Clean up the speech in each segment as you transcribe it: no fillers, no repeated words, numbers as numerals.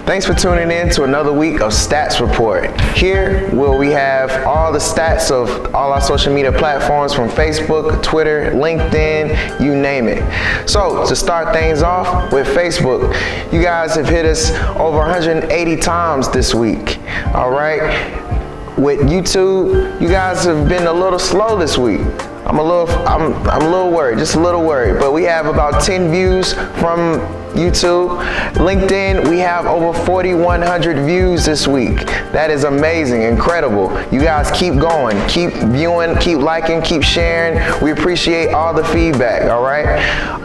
Thanks for tuning in to another week of Stats Report. Here where we have all the stats of all our social media platforms from Facebook, Twitter, LinkedIn, you name it. So to start things off with Facebook, you guys have hit us over 180 times this week. All right. With YouTube, you guys have been a little slow this week. I'm a little worried, just a little worried. But we have about 10 views from YouTube. LinkedIn, we have over 4,100 views this week. That is amazing, incredible. You guys keep going, keep viewing, keep liking, keep sharing. We appreciate all the feedback, all right?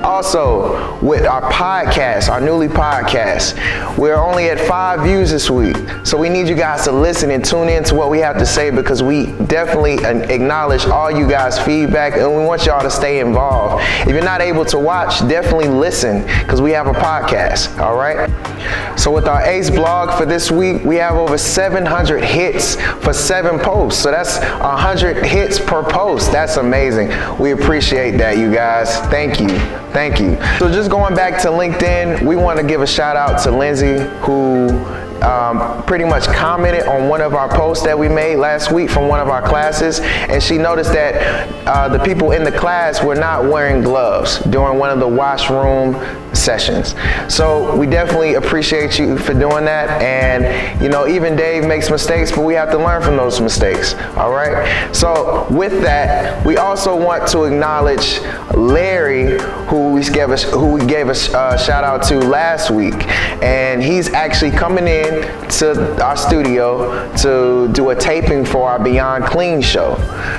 Also, with our podcast, our newly podcast, we're only at 5 views this week. So we need you guys to listen and tune in to what we have to say, because we definitely acknowledge all you guys' feedback and we want y'all to stay involved. If you're not able to watch, definitely listen, because we have a podcast, all right? So with our Ace blog for this week, we have over 700 hits for 7 posts. So that's 100 hits per post. That's amazing. We appreciate that, you guys. Thank you. Thank you. So just going back to LinkedIn, we want to give a shout out to Lindsay, who pretty much commented on one of our posts that we made last week from one of our classes, and she noticed that the people in the class were not wearing gloves during one of the washroom sessions. So we definitely appreciate you for doing that. And you know, even Dave makes mistakes, but we have to learn from those mistakes. All right. So with that, we also want to acknowledge Larry, who we gave us a shout out to last week, and he's actually coming in to our studio to do a taping for our Beyond Clean show.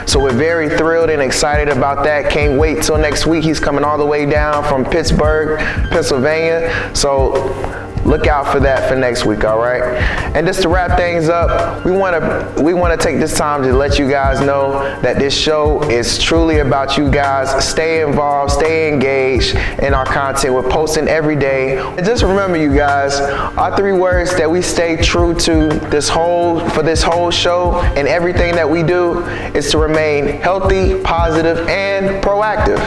So we're very thrilled and excited about that. Can't wait till next week. He's coming all the way down from Pittsburgh, Pennsylvania. So look out for that for next week, all right? And just to wrap things up, we want to take this time to let you guys know that this show is truly about you guys. Stay involved, stay engaged in our content. We're posting every day. And just remember, you guys, our 3 words that we stay true to for this whole show and everything that we do is to remain healthy, positive, and proactive.